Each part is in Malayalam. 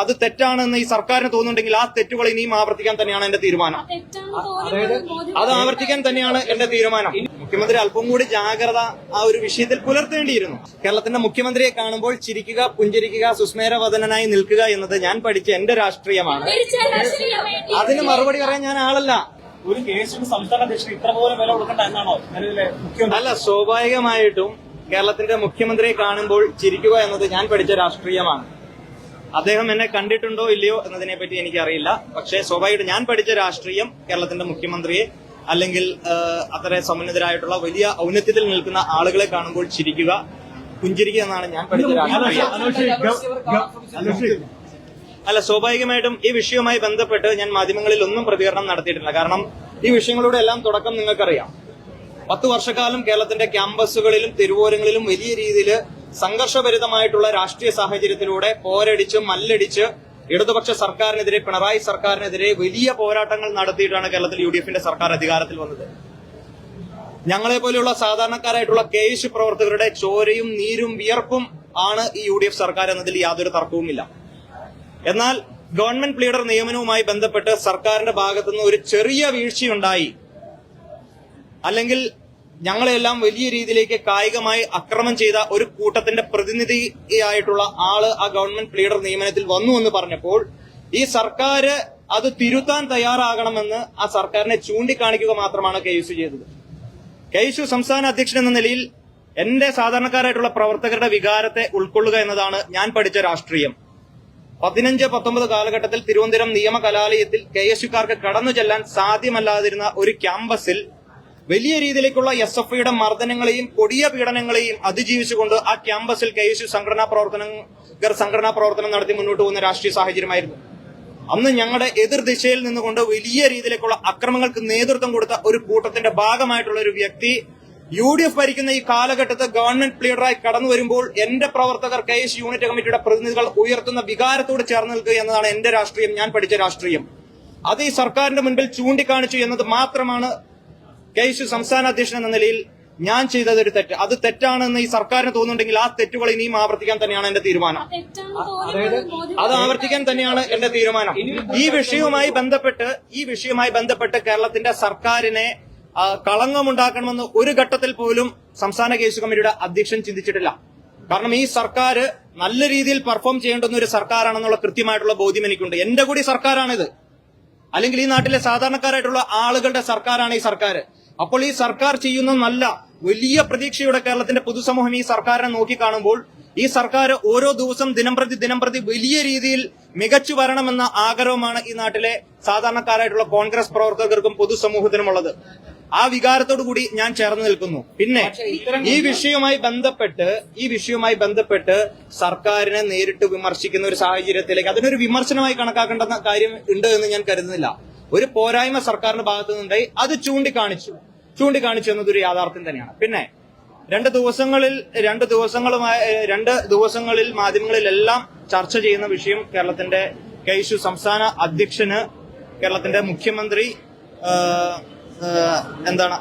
അത് തെറ്റാണെന്ന് ഈ സർക്കാരിന് തോന്നുന്നുണ്ടെങ്കിൽ ആ തെറ്റുകൾ ഇനിയും ആവർത്തിക്കാൻ തന്നെയാണ് എന്റെ തീരുമാനം. അത് ആവർത്തിക്കാൻ തന്നെയാണ് എന്റെ തീരുമാനം. മുഖ്യമന്ത്രി അല്പം കൂടി ജാഗ്രത ആ ഒരു വിഷയത്തിൽ പുലർത്തേണ്ടിയിരുന്നു. കേരളത്തിന്റെ മുഖ്യമന്ത്രിയെ കാണുമ്പോൾ ചിരിക്കുക, പുഞ്ചിരിക്കുക, സുസ്മേരവദനായി നിൽക്കുക എന്നത് ഞാൻ പഠിച്ച എന്റെ രാഷ്ട്രീയമാണ്. അതിന് മറുപടി പറയാൻ ഞാൻ ആളല്ല. ഒരു കേസിന് സംസ്ഥാന അധ്യക്ഷൻ ഇത്ര പോലെ വില കൊടുക്കേണ്ട എന്നാണോ നിലവിലെ മുഖ്യമന്ത്രി? അല്ല, സ്വാഭാവികമായിട്ടും കേരളത്തിന്റെ മുഖ്യമന്ത്രിയെ കാണുമ്പോൾ ചിരിക്കുക എന്നത് ഞാൻ പഠിച്ച രാഷ്ട്രീയമാണ്. അദ്ദേഹം എന്നെ കണ്ടിട്ടുണ്ടോ ഇല്ലയോ എന്നതിനെ പറ്റി എനിക്കറിയില്ല. പക്ഷേ സ്വാഭാവികമായിട്ടും ഞാൻ പഠിച്ച രാഷ്ട്രീയം കേരളത്തിന്റെ മുഖ്യമന്ത്രിയെ അല്ലെങ്കിൽ അത്ര സമുന്നതരായിട്ടുള്ള വലിയ ഔന്നത്യത്തിൽ നിൽക്കുന്ന ആളുകളെ കാണുമ്പോൾ ചിരിക്കുക, പുഞ്ചിരിക്കുക എന്നാണ് ഞാൻ പഠിച്ച രാഷ്ട്രീയം. അല്ല, സ്വാഭാവികമായിട്ടും ഈ വിഷയവുമായി ബന്ധപ്പെട്ട് ഞാൻ മാധ്യമങ്ങളിൽ ഒന്നും പ്രതികരണം നടത്തിയിട്ടില്ല. കാരണം ഈ വിഷയങ്ങളുടെ എല്ലാം തുടക്കം നിങ്ങൾക്കറിയാം. 10 വർഷക്കാലം കേരളത്തിന്റെ ക്യാമ്പസുകളിലും തെരുവോരങ്ങളിലും വലിയ രീതിയിൽ സംഘർഷഭരിതമായിട്ടുള്ള രാഷ്ട്രീയ സാഹചര്യത്തിലൂടെ പോരടിച്ച് മല്ലടിച്ച് ഇടതുപക്ഷ സർക്കാരിനെതിരെ, പിണറായി സർക്കാരിനെതിരെ വലിയ പോരാട്ടങ്ങൾ നടത്തിയിട്ടാണ് കേരളത്തിൽ UDFന്റെ സർക്കാർ അധികാരത്തിൽ വന്നത്. ഞങ്ങളെ പോലെയുള്ള സാധാരണക്കാരായിട്ടുള്ള KSU പ്രവർത്തകരുടെ ചോരയും നീരും വിയർപ്പും ആണ് ഈ UDF സർക്കാർ എന്നതിൽ യാതൊരു തർക്കവുമില്ല. എന്നാൽ ഗവൺമെന്റ് പ്ലീഡർ നിയമനവുമായി ബന്ധപ്പെട്ട് സർക്കാരിന്റെ ഭാഗത്തുനിന്ന് ഒരു ചെറിയ വീഴ്ചയുണ്ടായി, അല്ലെങ്കിൽ ഞങ്ങളെല്ലാം വലിയ രീതിയിലേക്ക് കായികമായി അക്രമം ചെയ്ത ഒരു കൂട്ടത്തിന്റെ പ്രതിനിധിയായിട്ടുള്ള ആള് ആ ഗവൺമെന്റ് പ്ലീഡർ നിയമനത്തിൽ വന്നു എന്ന് പറഞ്ഞപ്പോൾ ഈ സർക്കാർ അത് തിരുത്താൻ തയ്യാറാകണമെന്ന് ആ സർക്കാരിനെ ചൂണ്ടിക്കാണിക്കുക മാത്രമാണ് KSU ചെയ്തത്. KSU സംസ്ഥാന അധ്യക്ഷൻ എന്ന നിലയിൽ എന്റെ സാധാരണക്കാരായിട്ടുള്ള പ്രവർത്തകരുടെ വികാരത്തെ ഉൾക്കൊള്ളുക എന്നതാണ് ഞാൻ പഠിച്ച രാഷ്ട്രീയം. 15-19 കാലഘട്ടത്തിൽ തിരുവനന്തപുരം നിയമ കലാലയത്തിൽ KSUക്കാർക്ക് കടന്നു ചെല്ലാൻ സാധ്യമല്ലാതിരുന്ന ഒരു ക്യാമ്പസിൽ വലിയ രീതിയിലേക്കുള്ള SFIയുടെ മർദ്ദനങ്ങളെയും കൊടിയ പീഡനങ്ങളെയും അതിജീവിച്ചുകൊണ്ട് ആ ക്യാമ്പസിൽ KSU സംഘടനാ പ്രവർത്തനം നടത്തി മുന്നോട്ട് പോകുന്ന രാഷ്ട്രീയ സാഹചര്യമായിരുന്നു. അന്ന് ഞങ്ങളുടെ എതിർദിശയിൽ നിന്നുകൊണ്ട് വലിയ രീതിയിലേക്കുള്ള അക്രമങ്ങൾക്ക് നേതൃത്വം കൊടുത്ത ഒരു കൂട്ടത്തിന്റെ ഭാഗമായിട്ടുള്ള ഒരു വ്യക്തി UDF ഭരിക്കുന്ന ഈ കാലഘട്ടത്ത് ഗവൺമെന്റ് പ്ലീഡറായി കടന്നു വരുമ്പോൾ എന്റെ പ്രവർത്തകർ KSU യൂണിറ്റ് കമ്മിറ്റിയുടെ പ്രതിനിധികൾ ഉയർത്തുന്ന വികാരത്തോട് ചേർന്ന് നിൽക്കുക എന്നതാണ് എന്റെ രാഷ്ട്രീയം, ഞാൻ പഠിച്ച രാഷ്ട്രീയം. അത് ഈ സർക്കാരിന്റെ മുൻപിൽ ചൂണ്ടിക്കാണിച്ചു എന്നത് മാത്രമാണ് KSU സംസ്ഥാന അധ്യക്ഷൻ എന്ന നിലയിൽ ഞാൻ ചെയ്തത് ഒരു തെറ്റ്. അത് തെറ്റാണെന്ന് ഈ സർക്കാരിന് തോന്നുന്നുണ്ടെങ്കിൽ ആ തെറ്റുകൾ ഇനിയും ആവർത്തിക്കാൻ തന്നെയാണ് എന്റെ തീരുമാനം. അത് ആവർത്തിക്കാൻ തന്നെയാണ് എന്റെ തീരുമാനം. ഈ വിഷയവുമായി ബന്ധപ്പെട്ട് കേരളത്തിന്റെ സർക്കാരിനെ കളങ്കമുണ്ടാക്കണമെന്ന് ഒരു ഘട്ടത്തിൽ പോലും സംസ്ഥാന KSU കമ്മിറ്റിയുടെ അധ്യക്ഷൻ ചിന്തിച്ചിട്ടില്ല. കാരണം ഈ സർക്കാർ നല്ല രീതിയിൽ പെർഫോം ചെയ്യേണ്ടുന്ന ഒരു സർക്കാരാണെന്നുള്ള കൃത്യമായിട്ടുള്ള ബോധ്യം എനിക്കുണ്ട്. എന്റെ കൂടി സർക്കാരാണിത്, അല്ലെങ്കിൽ ഈ നാട്ടിലെ സാധാരണക്കാരായിട്ടുള്ള ആളുകളുടെ സർക്കാരാണ് ഈ സർക്കാർ. അപ്പോൾ ഈ സർക്കാർ ചെയ്യുന്ന നല്ല വലിയ പ്രതീക്ഷയുടെ കേരളത്തിന്റെ പൊതുസമൂഹം ഈ സർക്കാരിനെ നോക്കിക്കാണുമ്പോൾ ഈ സർക്കാർ ഓരോ ദിവസം ദിനംപ്രതി വലിയ രീതിയിൽ മികച്ചു വരണമെന്ന ആഗ്രഹമാണ് ഈ നാട്ടിലെ സാധാരണക്കാരായിട്ടുള്ള കോൺഗ്രസ് പ്രവർത്തകർക്കും പൊതുസമൂഹത്തിനുമുള്ളത്. ആ വികാരത്തോടു കൂടി ഞാൻ ചേർന്ന് നിൽക്കുന്നു. പിന്നെ ഈ വിഷയവുമായി ബന്ധപ്പെട്ട് സർക്കാരിനെ നേരിട്ട് വിമർശിക്കുന്ന ഒരു സാഹചര്യത്തിലേക്ക് അതിനൊരു വിമർശനമായി കണക്കാക്കേണ്ട കാര്യം ഉണ്ട് എന്ന് ഞാൻ കരുതുന്നില്ല. ഒരു പോരായ്മ സർക്കാരിന്റെ ഭാഗത്തു നിന്നുണ്ടായി, അത് ചൂണ്ടിക്കാണിച്ചു എന്നതൊരു യാഥാർത്ഥ്യം തന്നെയാണ്. പിന്നെ രണ്ട് ദിവസങ്ങളിൽ മാധ്യമങ്ങളിലെല്ലാം ചർച്ച ചെയ്യുന്ന വിഷയം കേരളത്തിന്റെ KSU സംസ്ഥാന അധ്യക്ഷന് കേരളത്തിന്റെ മുഖ്യമന്ത്രി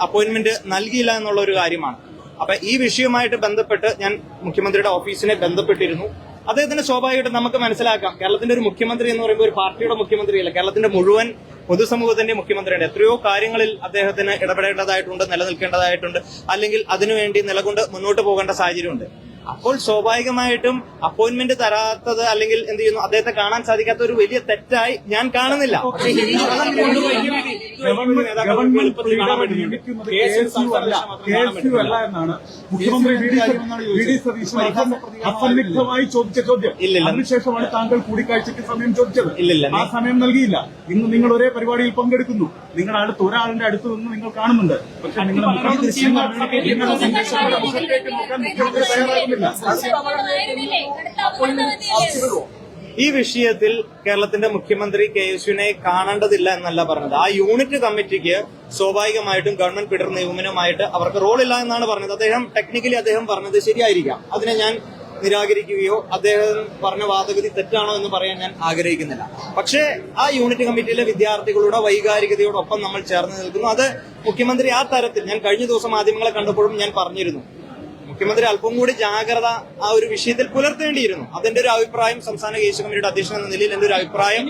അപ്പോയിന്റ്മെന്റ് നൽകിയില്ല എന്നുള്ള ഒരു കാര്യമാണ്. അപ്പൊ ഈ വിഷയവുമായിട്ട് ബന്ധപ്പെട്ട് ഞാൻ മുഖ്യമന്ത്രിയുടെ ഓഫീസിനെ ബന്ധപ്പെട്ടിരുന്നു. അദ്ദേഹത്തിന് സ്വാഭാവികമായിട്ട് നമുക്ക് മനസ്സിലാക്കാം, കേരളത്തിന്റെ ഒരു മുഖ്യമന്ത്രി എന്ന് പറയുമ്പോൾ ഒരു പാർട്ടിയുടെ മുഖ്യമന്ത്രിയല്ല, കേരളത്തിന്റെ മുഴുവൻ പൊതുസമൂഹത്തിന്റെ മുഖ്യമന്ത്രിയാണ്. എത്രയോ കാര്യങ്ങളിൽ അദ്ദേഹത്തിന് ഇടപെടേണ്ടതായിട്ടുണ്ട്, നിലനിൽക്കേണ്ടതായിട്ടുണ്ട്, അല്ലെങ്കിൽ അതിനുവേണ്ടി നിലകൊണ്ട് മുന്നോട്ട് പോകേണ്ട സാഹചര്യമുണ്ട്. അപ്പോൾ സ്വാഭാവികമായിട്ടും അപ്പോയിന്റ്മെന്റ് തരാത്തത് അല്ലെങ്കിൽ എന്ത് ചെയ്യുന്നു, അദ്ദേഹത്തെ കാണാൻ സാധിക്കാത്ത ഒരു വലിയ തെറ്റായി ഞാൻ കാണുന്നില്ല. എന്നാണ് മുഖ്യമന്ത്രി അസന്നിഗ്ധമായി ചോദിച്ച ചോദ്യം. അതിനുശേഷമാണ് താങ്കൾ കൂടിക്കാഴ്ചയ്ക്ക് സമയം ചോദിച്ചത്. ആ സമയം നൽകിയില്ല. ഇന്ന് നിങ്ങൾ ഒരേ പരിപാടിയിൽ പങ്കെടുക്കുന്നു. നിങ്ങൾ അടുത്ത് ഒരാളിന്റെ അടുത്ത് നിന്ന് നിങ്ങൾ കാണുന്നുണ്ട്. പക്ഷെ നിങ്ങൾ മുഖ്യമന്ത്രി തയ്യാറാകുന്നില്ല. ഈ വിഷയത്തിൽ കേരളത്തിന്റെ മുഖ്യമന്ത്രി KSUവിനെ കാണേണ്ടതില്ല എന്നല്ല പറഞ്ഞത്. ആ യൂണിറ്റ് കമ്മിറ്റിക്ക് സ്വാഭാവികമായിട്ടും ഗവൺമെന്റ് പ്ലീഡർ നിയമനവുമായിട്ട് അവർക്ക് റോളില്ല എന്നാണ് പറഞ്ഞത്. ടെക്നിക്കലി അദ്ദേഹം പറഞ്ഞത് ശരിയായിരിക്കാം. അതിനെ ഞാൻ നിരാകരിക്കുകയോ അദ്ദേഹം പറഞ്ഞ വാദഗതി തെറ്റാണോ എന്ന് പറയാൻ ഞാൻ ആഗ്രഹിക്കുന്നില്ല. പക്ഷേ ആ യൂണിറ്റ് കമ്മിറ്റിയിലെ വിദ്യാർത്ഥികളുടെ വൈകാരികതയോടൊപ്പം നമ്മൾ ചേർന്ന് നിൽക്കുന്നു. അത് മുഖ്യമന്ത്രി ആ തരത്തിൽ, ഞാൻ കഴിഞ്ഞ ദിവസം മാധ്യമങ്ങളെ കണ്ടപ്പോഴും ഞാൻ പറഞ്ഞിരുന്നു, മുഖ്യമന്ത്രി അല്പം കൂടി ജാഗ്രത ആ ഒരു വിഷയത്തിൽ പുലർത്തേണ്ടിയിരുന്നു. അതിന്റെ ഒരു അഭിപ്രായം സംസ്ഥാന കേസ് കമ്മിറ്റിയുടെ അധ്യക്ഷൻ എന്ന നിലയിൽ എന്റെ ഒരു അഭിപ്രായം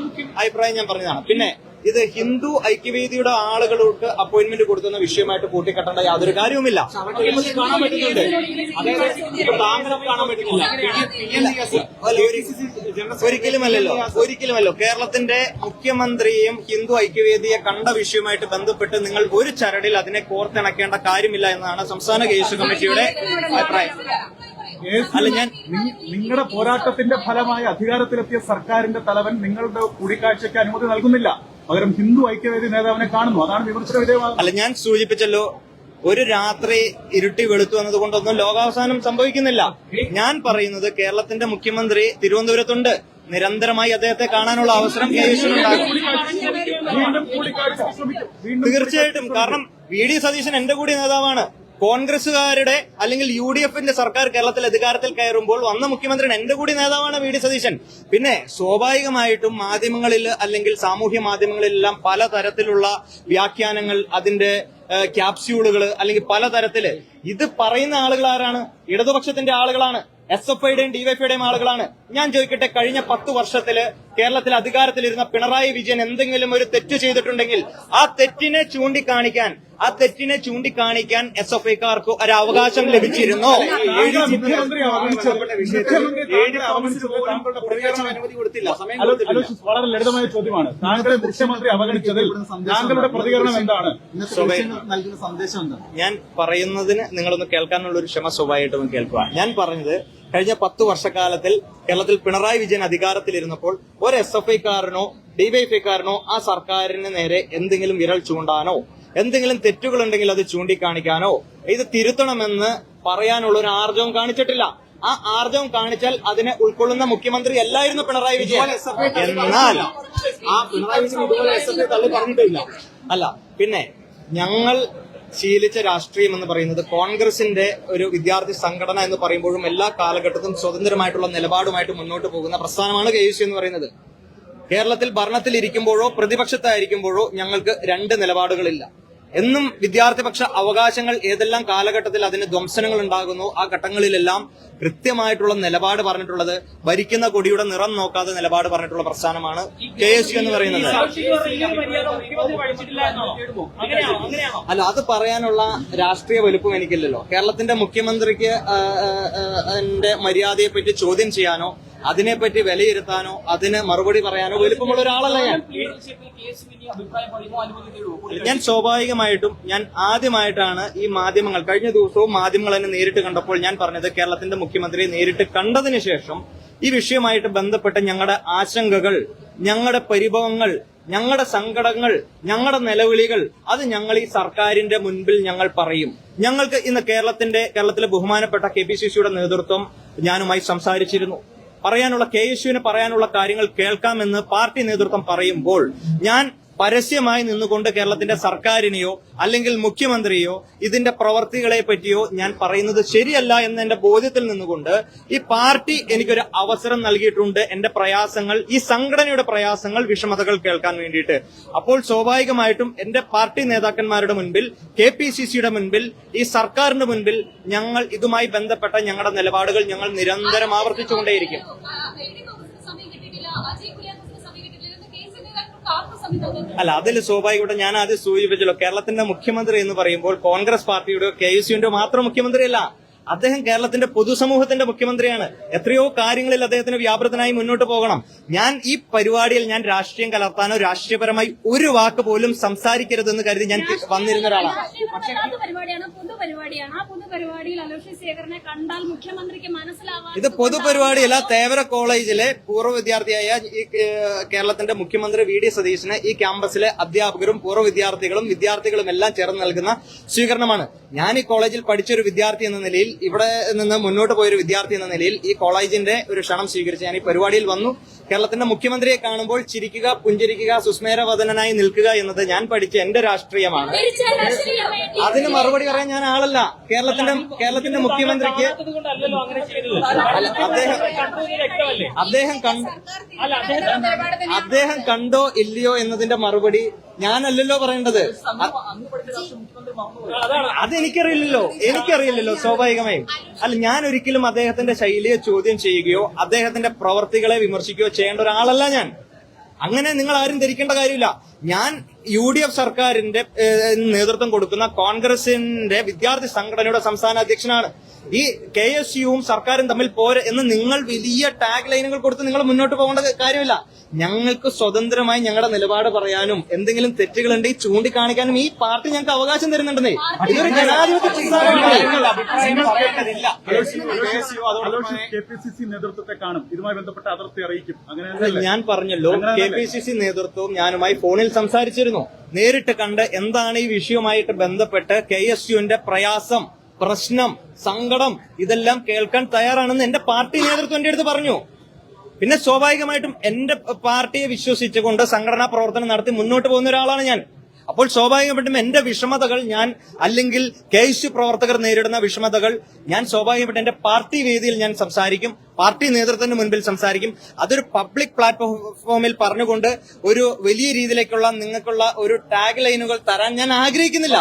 ഞാൻ പറഞ്ഞതാണ്. പിന്നെ ഇത് ഹിന്ദു ഐക്യവേദിയുടെ ആളുകൾക്ക് അപ്പോയിന്റ്മെന്റ് കൊടുക്കുന്ന വിഷയമായിട്ട് കൂട്ടിക്കെട്ടേണ്ട യാതൊരു കാര്യവുമില്ല. കാണാൻ പറ്റുന്നുണ്ട്. അതായത് ഇപ്പൊ താങ്കളൊക്കെ കാണാൻ പറ്റുന്നില്ല. ഒരിക്കലുമല്ലോ. കേരളത്തിന്റെ മുഖ്യമന്ത്രിയെയും ഹിന്ദു ഐക്യവേദിയെ കണ്ട വിഷയവുമായിട്ട് ബന്ധപ്പെട്ട് നിങ്ങൾ ഒരു ചരടിൽ അതിനെ കോർത്തിണക്കേണ്ട കാര്യമില്ല എന്നാണ് സംസ്ഥാന കേസ് കമ്മിറ്റിയുടെ അഭിപ്രായം. നിങ്ങളുടെ പോരാട്ടത്തിന്റെ ഫലമായി അധികാരത്തിലെത്തിയ സർക്കാരിന്റെ തലവൻ നിങ്ങളുടെ കൂടിക്കാഴ്ചയ്ക്ക് അനുമതി നൽകുന്നില്ല. പകരം ഹിന്ദു ഐക്യവേദി നേതാവിനെ കാണുന്നു. അതാണ് വിമർശന വിധേയമാകുന്നത്. അല്ല, ഞാൻ സൂചിപ്പിച്ചല്ലോ, ഒരു രാത്രി ഇരുട്ടി വെളുത്തു എന്നതുകൊണ്ടൊന്നും ലോകാവസാനം സംഭവിക്കുന്നില്ല. ഞാൻ പറയുന്നത് കേരളത്തിന്റെ മുഖ്യമന്ത്രി തിരുവനന്തപുരത്തുണ്ട്. നിരന്തരമായി അദ്ദേഹത്തെ കാണാനുള്ള അവസരം കേരളത്തിലുണ്ടാകും. തീർച്ചയായിട്ടും. കാരണം വി.ഡി. സതീശൻ എന്റെ കൂടി നേതാവാണ്. കോൺഗ്രസുകാരുടെ അല്ലെങ്കിൽ യു.ഡി.എഫിന്റെ സർക്കാർ കേരളത്തിൽ അധികാരത്തിൽ കയറുമ്പോൾ വന്ന മുഖ്യമന്ത്രി എന്റെ കൂടി നേതാവാണ് വി.ഡി. സതീശൻ. പിന്നെ സ്വാഭാവികമായിട്ടും മാധ്യമങ്ങളിൽ അല്ലെങ്കിൽ സാമൂഹ്യ മാധ്യമങ്ങളിലെല്ലാം പലതരത്തിലുള്ള വ്യാഖ്യാനങ്ങൾ, അതിന്റെ ക്യാപ്സ്യൂളുകൾ അല്ലെങ്കിൽ പലതരത്തില് ഇത് പറയുന്ന ആളുകൾ ആരാണ്? ഇടതുപക്ഷത്തിന്റെ ആളുകളാണ്, SFIയുടെയും DYFIയുടെയും ആളുകളാണ്. ഞാൻ ചോദിക്കട്ടെ, കഴിഞ്ഞ 10 വർഷത്തില് കേരളത്തിൽ അധികാരത്തിലിരുന്ന പിണറായി വിജയൻ എന്തെങ്കിലും ഒരു തെറ്റ് ചെയ്തിട്ടുണ്ടെങ്കിൽ ആ തെറ്റിനെ ചൂണ്ടിക്കാണിക്കാൻ SFIക്കാർക്ക് ഒരു അവകാശം ലഭിച്ചിരുന്നോ? വളരെ ലളിതമായ ചോദ്യമാണ്. താങ്കളെ മുഖ്യമന്ത്രി അവഗണിച്ചതിൽ താങ്കളുടെ പ്രതികരണം എന്താണ്? നൽകുന്ന സന്ദേശം എന്താണ്? ഞാൻ പറയുന്നതിന് നിങ്ങളൊന്ന് കേൾക്കാനുള്ള ഒരു ക്ഷമ സ്വാഭാവികമായിട്ടും കേൾക്കുക. ഞാൻ പറഞ്ഞത് കഴിഞ്ഞ 10 വർഷക്കാലത്തിൽ കേരളത്തിൽ പിണറായി വിജയൻ അധികാരത്തിലിരുന്നപ്പോൾ ഒരു SFIക്കാരനോ DYFIക്കാരനോ ആ സർക്കാരിന് നേരെ എന്തെങ്കിലും വിരൽ ചൂണ്ടാനോ എന്തെങ്കിലും തെറ്റുകളുണ്ടെങ്കിൽ അത് ചൂണ്ടിക്കാണിക്കാനോ ഇത് തിരുത്തണമെന്ന് പറയാനുള്ള ഒരു ആർജവം കാണിച്ചിട്ടില്ല. ആ ആർജവം കാണിച്ചാൽ അതിനെ ഉൾക്കൊള്ളുന്ന മുഖ്യമന്ത്രി അല്ലായിരുന്നു പിണറായി വിജയൻ. എന്നാൽ ആ പിണറായി വിജയൻ ഇതുപോലെ SFI തള്ളി പറഞ്ഞിട്ടില്ല. അല്ല, പിന്നെ ഞങ്ങൾ ശീലിച്ച രാഷ്ട്രീയം എന്ന് പറയുന്നത് കോൺഗ്രസിന്റെ ഒരു വിദ്യാർത്ഥി സംഘടന എന്ന് പറയുമ്പോഴും എല്ലാ കാലഘട്ടത്തിലും സ്വതന്ത്രമായിട്ടുള്ള നിലപാടുമായിട്ട് മുന്നോട്ട് പോകുന്ന പ്രസ്ഥാനമാണ് KUC എന്ന് പറയുന്നത്. കേരളത്തിൽ ഭരണത്തിൽ ഇരിക്കുമ്പോഴോ പ്രതിപക്ഷത്തായിരിക്കുമ്പോഴോ ഞങ്ങൾക്ക് രണ്ട് നിലപാടുകളില്ല. എന്നും വിദ്യാർത്ഥിപക്ഷ അവകാശങ്ങൾ ഏതെല്ലാം കാലഘട്ടത്തിൽ അതിന് ധ്വംസനങ്ങൾ ഉണ്ടാകുന്നു ആ ഘട്ടങ്ങളിലെല്ലാം കൃത്യമായിട്ടുള്ള നിലപാട് പറഞ്ഞിട്ടുള്ളത് ഭരിക്കുന്ന കൊടിയുടെ നിറം നോക്കാതെ നിലപാട് പറഞ്ഞിട്ടുള്ള പ്രസ്ഥാനമാണ് KSU എന്ന് പറയുന്നത്. അല്ല, അത് പറയാനുള്ള രാഷ്ട്രീയ വലുപ്പം എനിക്കില്ലല്ലോ. കേരളത്തിന്റെ മുഖ്യമന്ത്രിക്ക് എന്റെ മര്യാദയെ പറ്റി ചോദ്യം ചെയ്യാനോ അതിനെപ്പറ്റി വിലയിരുത്താനോ അതിന് മറുപടി പറയാനോ വലുപ്പമുള്ള ഒരാളല്ല ഞാൻ. ഞാൻ സ്വാഭാവികമായിട്ടും ഞാൻ ആദ്യമായിട്ടാണ് ഈ മാധ്യമങ്ങൾ, കഴിഞ്ഞ ദിവസവും മാധ്യമങ്ങൾ എന്നെ നേരിട്ട് കണ്ടപ്പോൾ ഞാൻ പറഞ്ഞത് കേരളത്തിന്റെ മുഖ്യമന്ത്രിയെ നേരിട്ട് കണ്ടതിന് ശേഷം ഈ വിഷയമായിട്ട് ബന്ധപ്പെട്ട ഞങ്ങളുടെ ആശങ്കകൾ, ഞങ്ങളുടെ പരിഭവങ്ങൾ, ഞങ്ങളുടെ സങ്കടങ്ങൾ, ഞങ്ങളുടെ നിലവിളികൾ അത് ഞങ്ങൾ ഈ സർക്കാരിന്റെ മുൻപിൽ ഞങ്ങൾ പറയും. ഞങ്ങൾക്ക് ഇന്ന് കേരളത്തിലെ ബഹുമാനപ്പെട്ട KPCCയുടെ നേതൃത്വം ഞാനുമായി സംസാരിച്ചിരുന്നു. KSUവിന് പറയാനുള്ള കാര്യങ്ങൾ കേൾക്കാമെന്ന് പാർട്ടി നേതൃത്വം പറയുമ്പോൾ ഞാൻ പരസ്യമായി നിന്നുകൊണ്ട് കേരളത്തിന്റെ സർക്കാരിനെയോ അല്ലെങ്കിൽ മുഖ്യമന്ത്രിയോ ഇതിന്റെ പ്രവർത്തികളെ പറ്റിയോ ഞാൻ പറയുന്നത് ശരിയല്ല എന്ന എന്റെ ബോധ്യത്തിൽ നിന്നുകൊണ്ട് ഈ പാർട്ടി എനിക്കൊരു അവസരം നൽകിയിട്ടുണ്ട് എന്റെ പ്രയാസങ്ങൾ, ഈ സംഘടനയുടെ പ്രയാസങ്ങൾ, വിഷമതകൾ കേൾക്കാൻ വേണ്ടിയിട്ട്. അപ്പോൾ സ്വാഭാവികമായിട്ടും എന്റെ പാർട്ടി നേതാക്കന്മാരുടെ മുൻപിൽ, KPCCയുടെ മുൻപിൽ, ഈ സർക്കാരിന്റെ മുൻപിൽ ഞങ്ങൾ ഇതുമായി ബന്ധപ്പെട്ട ഞങ്ങളുടെ നിലപാടുകൾ ഞങ്ങൾ നിരന്തരം ആവർത്തിച്ചുകൊണ്ടേയിരിക്കും. അല്ല, അതിൽ സ്വാഭാവികമായിട്ടും ഞാൻ ആദ്യം സൂചിപ്പിച്ചല്ലോ, കേരളത്തിന്റെ മുഖ്യമന്ത്രി എന്ന് പറയുമ്പോൾ കോൺഗ്രസ് പാർട്ടിയുടെ KSUവിന്റെ മാത്രം മുഖ്യമന്ത്രിയല്ല. അദ്ദേഹം കേരളത്തിന്റെ പൊതുസമൂഹത്തിന്റെ മുഖ്യമന്ത്രിയാണ്. എത്രയോ കാര്യങ്ങളിൽ അദ്ദേഹത്തിന് വ്യാപൃതനായി മുന്നോട്ട് പോകണം. ഞാൻ ഈ പരിപാടിയിൽ ഞാൻ രാഷ്ട്രീയം കലർത്താനോ രാഷ്ട്രീയപരമായി ഒരു വാക്ക് പോലും സംസാരിക്കരുതെന്ന് കരുതി ഞാൻ വന്നിരുന്ന ഒരാളാണ്. ഇത് പൊതുപരിപാടിയല്ല. തേവര കോളേജിലെ പൂർവ്വ വിദ്യാർത്ഥിയായ ഈ കേരളത്തിന്റെ മുഖ്യമന്ത്രി VD സതീശന് ഈ ക്യാമ്പസിലെ അധ്യാപകരും പൂർവ്വ വിദ്യാർത്ഥികളും എല്ലാം ചേർന്ന് നൽകുന്ന സ്വീകരണമാണ്. ഞാൻ ഈ കോളേജിൽ പഠിച്ചൊരു വിദ്യാർത്ഥി എന്ന നിലയിൽ, ഇവിടെ നിന്ന് മുന്നോട്ട് പോയൊരു വിദ്യാർത്ഥി എന്ന നിലയിൽ ഈ കോളേജിന്റെ ഒരു ക്ഷണം സ്വീകരിച്ച് ഞാൻ ഈ പരിപാടിയിൽ വന്നു. കേരളത്തിന്റെ മുഖ്യമന്ത്രിയെ കാണുമ്പോൾ ചിരിക്കുക, പുഞ്ചിരിക്കുക, സുസ്മേരവദനായി നിൽക്കുക എന്നത് ഞാൻ പഠിച്ച എന്റെ രാഷ്ട്രീയമാണ്. അതിന് മറുപടി പറയാൻ ഞാൻ ആളല്ല. കേരളത്തിന്റെ മുഖ്യമന്ത്രിക്ക് അദ്ദേഹം കണ്ടോ ഇല്ലയോ എന്നതിന്റെ മറുപടി ഞാനല്ലല്ലോ പറയേണ്ടത്. എനിക്കറിയില്ലല്ലോ സ്വാഭാവികമായും. അല്ല, ഞാൻ ഒരിക്കലും അദ്ദേഹത്തിന്റെ ശൈലിയെ ചോദ്യം ചെയ്യുകയോ അദ്ദേഹത്തിന്റെ പ്രവർത്തികളെ വിമർശിക്കുകയോ ചെയ്യേണ്ട ഒരാളല്ല ഞാൻ. അങ്ങനെ നിങ്ങൾ ആരും ധരിക്കേണ്ട കാര്യമില്ല. ഞാൻ UDF സർക്കാരിന്റെ നേതൃത്വം കൊടുക്കുന്ന കോൺഗ്രസിന്റെ വിദ്യാർത്ഥി സംഘടനയുടെ സംസ്ഥാന അധ്യക്ഷനാണ്. ഈ KSUവും സർക്കാരും തമ്മിൽ പോരെ എന്ന് നിങ്ങൾ വലിയ ടാഗ് ലൈനുകൾ കൊടുത്ത് നിങ്ങൾ മുന്നോട്ട് പോകേണ്ട കാര്യമില്ല. ഞങ്ങൾക്ക് സ്വതന്ത്രമായി ഞങ്ങളുടെ നിലപാട് പറയാനും എന്തെങ്കിലും തെറ്റുകളുണ്ടെങ്കിൽ ചൂണ്ടിക്കാണിക്കാനും ഈ പാർട്ടി ഞങ്ങൾക്ക് അവകാശം തരുന്നുണ്ടെന്നേ. ഇതൊരു ജനാധിപത്യ KPCC നേതൃത്വത്തെ കാണും, ഇതുമായി ബന്ധപ്പെട്ട അതിർത്തി അറിയിക്കും. അങ്ങനെ ഞാൻ പറഞ്ഞല്ലോ, KPCC നേതൃത്വവും ഞാനുമായി ഫോണിൽ സംസാരിച്ചിരുന്നു. നേരിട്ട് കണ്ട് എന്താണ് ഈ വിഷയവുമായിട്ട് ബന്ധപ്പെട്ട് KSUവിന്റെ പ്രയാസം, പ്രശ്നം, സങ്കടം ഇതെല്ലാം കേൾക്കാൻ തയ്യാറാണെന്ന് എന്റെ പാർട്ടി നേതൃത്വം എന്റെ അടുത്ത് പറഞ്ഞു. പിന്നെ സ്വാഭാവികമായിട്ടും എന്റെ പാർട്ടിയെ വിശ്വസിച്ചുകൊണ്ട് സംഘടനാ പ്രവർത്തനം നടത്തി മുന്നോട്ട് പോകുന്ന ഒരാളാണ് ഞാൻ. അപ്പോൾ സ്വാഭാവികമായിട്ടും എന്റെ വിഷമതകൾ ഞാൻ, അല്ലെങ്കിൽ KSU പ്രവർത്തകർ നേരിടുന്ന വിഷമതകൾ ഞാൻ സ്വാഭാവികമായിട്ടും എന്റെ പാർട്ടി വേദിയിൽ ഞാൻ സംസാരിക്കും, പാർട്ടി നേതൃത്വത്തിന് മുൻപിൽ സംസാരിക്കും. അതൊരു പബ്ലിക് പ്ലാറ്റ്ഫോമിൽ പറഞ്ഞുകൊണ്ട് ഒരു വലിയ രീതിയിലേക്കുള്ള നിങ്ങൾക്കുള്ള ഒരു ടാഗ് ലൈനുകൾ തരാൻ ഞാൻ ആഗ്രഹിക്കുന്നില്ല.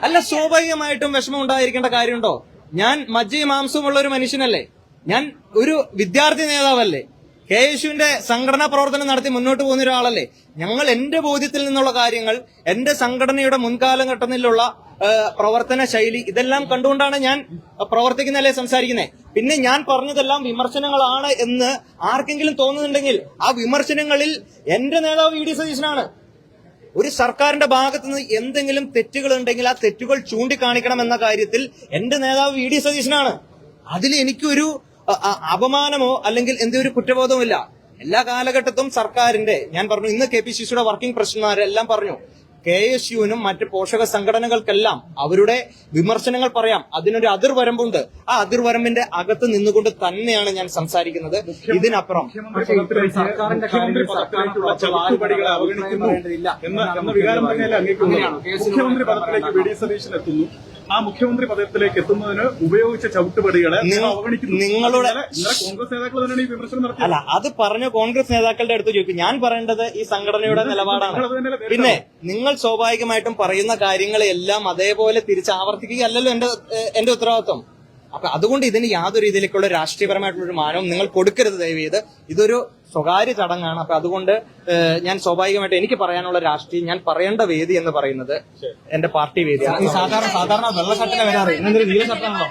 അല്ല, സ്വാഭാവികമായിട്ടും വിഷമം ഉണ്ടായിരിക്കേണ്ട കാര്യമുണ്ടോ? ഞാൻ മജ്ജയും മാംസവുമുള്ള ഒരു മനുഷ്യനല്ലേ? ഞാൻ ഒരു വിദ്യാർത്ഥി നേതാവല്ലേ? KSUവിന്റെ സംഘടനാ പ്രവർത്തനം നടത്തി മുന്നോട്ട് പോകുന്ന ഒരാളല്ലേ? ഞങ്ങൾ എന്റെ ബോധ്യത്തിൽ നിന്നുള്ള കാര്യങ്ങൾ, എന്റെ സംഘടനയുടെ മുൻകാലഘട്ടത്തിലുള്ള പ്രവർത്തന ശൈലി ഇതെല്ലാം കണ്ടുകൊണ്ടാണ് ഞാൻ പ്രവർത്തിക്കുന്നതല്ലേ സംസാരിക്കുന്നത്. പിന്നെ ഞാൻ പറഞ്ഞതെല്ലാം വിമർശനങ്ങളാണ് എന്ന് ആർക്കെങ്കിലും തോന്നുന്നുണ്ടെങ്കിൽ ആ വിമർശനങ്ങളിൽ എന്റെ നേതാവ് VD സതീശനാണ്. ഒരു സർക്കാരിന്റെ ഭാഗത്തുനിന്ന് എന്തെങ്കിലും തെറ്റുകൾ ഉണ്ടെങ്കിൽ ആ തെറ്റുകൾ ചൂണ്ടിക്കാണിക്കണം എന്ന കാര്യത്തിൽ എന്റെ നേതാവ് VD സതീശനാണ്. അതിൽ എനിക്കൊരു അപമാനമോ അല്ലെങ്കിൽ എന്തൊരു കുറ്റബോധമോ ഇല്ല. എല്ലാ കാലഘട്ടത്തും സർക്കാരിന്റെ, ഞാൻ പറഞ്ഞു, ഇന്ന് KPCCയുടെ വർക്കിംഗ് പ്രസിഡന്റുമാരെല്ലാം പറഞ്ഞു, KSUവിനും മറ്റ് പോഷക സംഘടനകൾക്കെല്ലാം അവരുടെ വിമർശനങ്ങൾ പറയാം. അതിനൊരു അതിർവരമ്പുണ്ട്. ആ അതിർവരമ്പിന്റെ അകത്ത് നിന്നുകൊണ്ട് തന്നെയാണ് ഞാൻ സംസാരിക്കുന്നത്. ഇതിനപ്പുറം മുഖ്യമന്ത്രി പദത്തിലേക്കുള്ള ചവിട്ടുപടികളെ അവഗണിക്കുന്നു എന്ന വികാരം തന്നെയല്ലേ അങ്ങേക്കുള്ളത്? മുഖ്യമന്ത്രി പദത്തിലേക്ക് VD സതീശൻ എത്തുന്നു. ആ മുഖ്യമന്ത്രി പദത്തിലേക്ക് എത്തുന്നതിന് ഉപയോഗിച്ച ചവിട്ടുപടികളെ അവഗണിക്കുന്നു. നിങ്ങളുടെ കോൺഗ്രസ് നേതാക്കൾ തന്നെയാണ് ഈ വിമർശനം നടത്തിയത്. അല്ല, അത് പറഞ്ഞ കോൺഗ്രസ് നേതാക്കളുടെ അടുത്ത് ചോദിക്കും. ഞാൻ പറയേണ്ടത് ഈ സംഘടനയുടെ നിലപാടാണ്. പിന്നെ നിങ്ങൾ സ്വാഭാവികമായിട്ടും പറയുന്ന കാര്യങ്ങളെല്ലാം അതേപോലെ തിരിച്ചാവർത്തിക്കുകയല്ലല്ലോ എന്റെ ഉത്തരവാദിത്വം. അപ്പൊ അതുകൊണ്ട് ഇതിന് യാതൊരു രീതിയിലേക്കുള്ള രാഷ്ട്രീയപരമായിട്ടുള്ള ഒരു മാനവും നിങ്ങൾ കൊടുക്കരുത് ദയവ് ചെയ്ത്. ഇതൊരു സ്വകാര്യ ചടങ്ങാണ്. അപ്പൊ അതുകൊണ്ട് ഞാൻ സ്വാഭാവികമായിട്ട് എനിക്ക് പറയാനുള്ള രാഷ്ട്രീയം, ഞാൻ പറയേണ്ട വേദി എന്ന് പറയുന്നത് എന്റെ പാർട്ടി വേദിയാണ്. സാധാരണ വെള്ള ഷർട്ടിലെ വരാറ്, നീല ഷർട്ടാണല്ലോ.